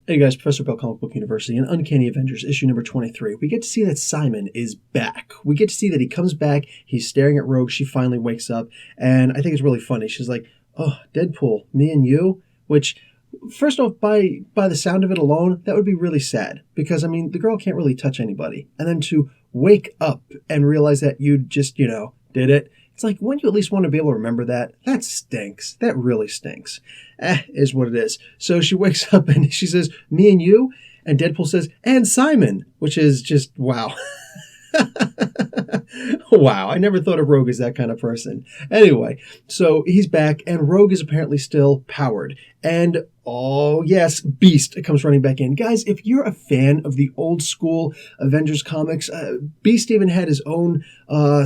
Hey guys, Professor Bell, Comic Book University, and Uncanny Avengers, issue number 23. We get to see that Simon is back. We get to see that he comes back, he's staring at Rogue, she finally wakes up, and I think it's really funny. She's like, oh, Deadpool, me and you? Which, first off, by the sound of it alone, that would be really sad. Because, I mean, the girl can't really touch anybody. And then to wake up and realize that you just, did it. It's like, wouldn't you at least want to be able to remember that? That stinks. That really stinks. Is what it is. So she wakes up and she says, me and you? And Deadpool says, and Simon, which is just, wow. Wow, I never thought of Rogue as that kind of person. Anyway, so he's back, and Rogue is apparently still powered. And, oh yes, Beast comes running back in. Guys, if you're a fan of the old school Avengers comics, Beast even had his own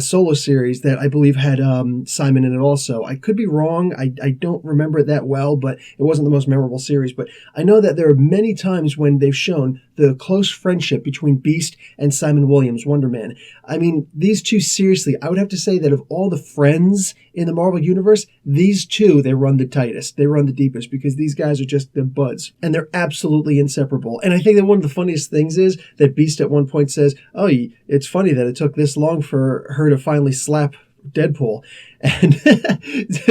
solo series that I believe had Simon in it also. I could be wrong. I don't remember it that well, but it wasn't the most memorable series. But I know that there are many times when they've shown the close friendship between Beast and Simon Williams, Wonder Man. I mean, these two, seriously, I would have to say that of all the friends in the Marvel Universe, these two, they run the tightest. They run the deepest because these guys are just the buds. And they're absolutely inseparable. And I think that one of the funniest things is that Beast at one point says, oh, it's funny that it took this long for her to finally slap Deadpool. And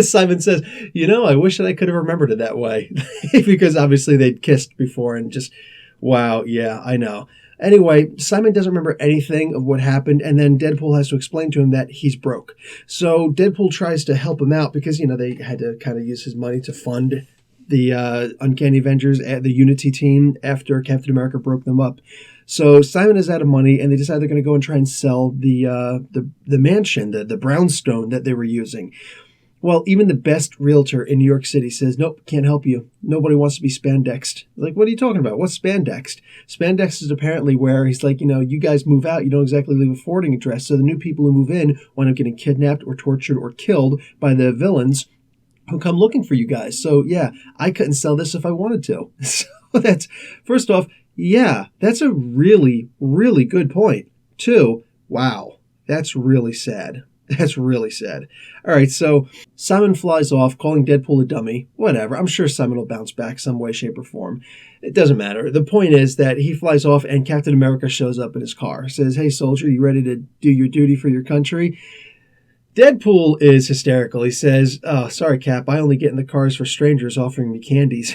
Simon says, I wish that I could have remembered it that way. Because obviously they'd kissed before and just, wow, yeah, I know. Anyway, Simon doesn't remember anything of what happened, and then Deadpool has to explain to him that he's broke. So Deadpool tries to help him out because, they had to kind of use his money to fund the Uncanny Avengers, the Unity team, after Captain America broke them up. So Simon is out of money, and they decide they're going to go and try and sell the mansion, the brownstone that they were using. Well, even the best realtor in New York City says, nope, can't help you. Nobody wants to be spandexed. Like, what are you talking about? What's spandexed? Spandex is apparently where he's like, you guys move out, you don't exactly leave a forwarding address. So the new people who move in wind up getting kidnapped or tortured or killed by the villains who come looking for you guys. So yeah, I couldn't sell this if I wanted to. So that's, first off, yeah, that's a really, really good point. Two, wow, that's really sad. That's really sad. All right, so Simon flies off, calling Deadpool a dummy. Whatever. I'm sure Simon will bounce back some way, shape, or form. It doesn't matter. The point is that he flies off and Captain America shows up in his car. Says, hey, soldier, you ready to do your duty for your country? Deadpool is hysterical. He says, oh, sorry, Cap. I only get in the cars for strangers offering me candies.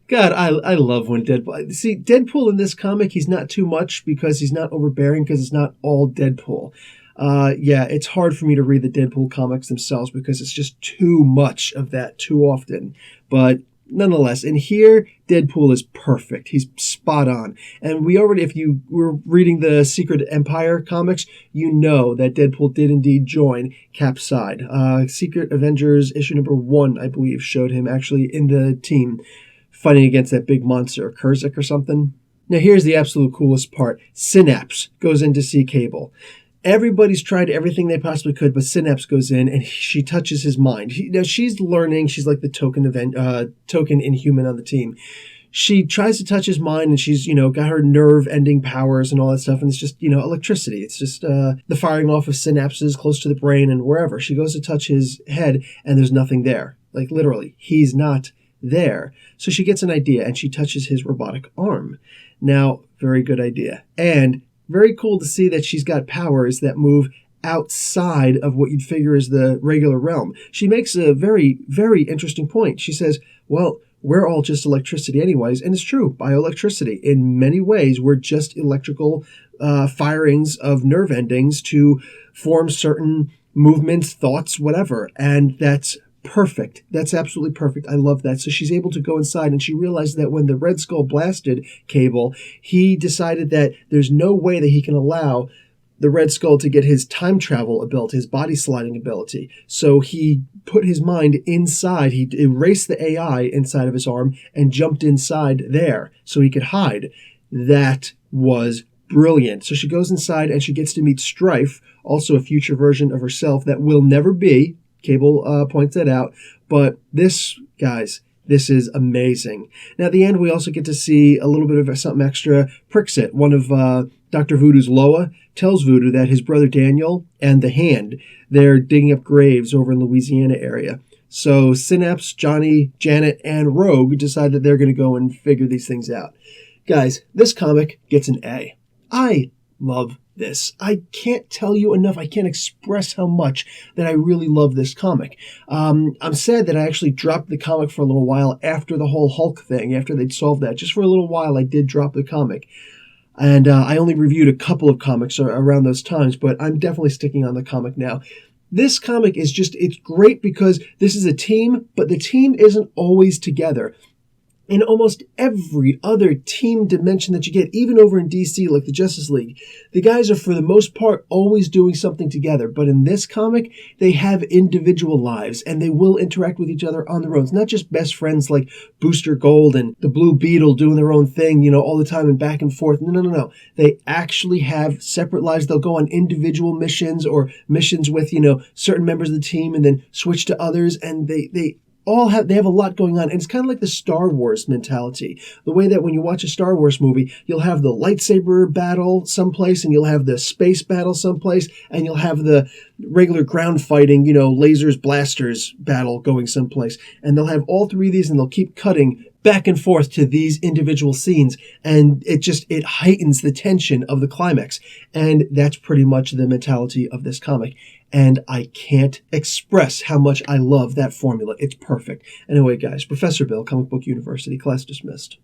God, I love when Deadpool... See, Deadpool in this comic, he's not too much because he's not overbearing because it's not all Deadpool. Yeah, it's hard for me to read the Deadpool comics themselves because it's just too much of that too often. But nonetheless, in here, Deadpool is perfect. He's spot on. And we already, if you were reading the Secret Empire comics, you know that Deadpool did indeed join Cap's side. Secret Avengers issue number 1, I believe, showed him actually in the team fighting against that big monster, Kurzik or something. Now here's the absolute coolest part. Synapse goes in to see Cable. Everybody's tried everything they possibly could, but Synapse goes in and she touches his mind. Now she's learning. She's like the token Inhuman on the team. She tries to touch his mind, and she's, got her nerve-ending powers and all that stuff, and it's just, electricity. It's just the firing off of synapses close to the brain and wherever. She goes to touch his head, and there's nothing there. Like, literally, he's not there. So she gets an idea, and she touches his robotic arm. Now, very good idea. And very cool to see that she's got powers that move outside of what you'd figure is the regular realm. She makes a very, very interesting point. She says, well, we're all just electricity anyways, and it's true, bioelectricity. In many ways, we're just electrical firings of nerve endings to form certain movements, thoughts, whatever, and that's perfect. That's absolutely perfect. I love that. So she's able to go inside, and she realized that when the Red Skull blasted Cable, he decided that there's no way that he can allow the Red Skull to get his time travel ability, his body sliding ability. So he put his mind inside. He erased the AI inside of his arm and jumped inside there so he could hide. That was brilliant. So she goes inside and she gets to meet Strife, also a future version of herself that will never be. Cable points that out. But this, guys, this is amazing. Now, at the end, we also get to see a little bit of something extra. Prixit, one of Dr. Voodoo's Loa, tells Voodoo that his brother Daniel and the Hand, they're digging up graves over in Louisiana area. So Synapse, Johnny, Janet, and Rogue decide that they're going to go and figure these things out. Guys, this comic gets an A. I love this. I can't tell you enough. I can't express how much that I really love this comic. I'm sad that I actually dropped the comic for a little while after the whole Hulk thing, after they'd solved that. Just for a little while, I did drop the comic. And I only reviewed a couple of comics around those times, but I'm definitely sticking on the comic now. This comic is it's great because this is a team, but the team isn't always together. In almost every other team dimension that you get, even over in DC, like the Justice League, the guys are, for the most part, always doing something together. But in this comic, they have individual lives, and they will interact with each other on their own. It's not just best friends like Booster Gold and the Blue Beetle doing their own thing, all the time and back and forth. No. They actually have separate lives. They'll go on individual missions or missions with, certain members of the team and then switch to others, and they have a lot going on. And it's kind of like the Star Wars mentality. The way that when you watch a Star Wars movie, you'll have the lightsaber battle someplace, and you'll have the space battle someplace, and you'll have the regular ground fighting, lasers, blasters battle going someplace. And they'll have all three of these, and they'll keep cutting back and forth to these individual scenes. And it heightens the tension of the climax. And that's pretty much the mentality of this comic. And I can't express how much I love that formula. It's perfect. Anyway, guys, Professor Bill, Comic Book University, class dismissed.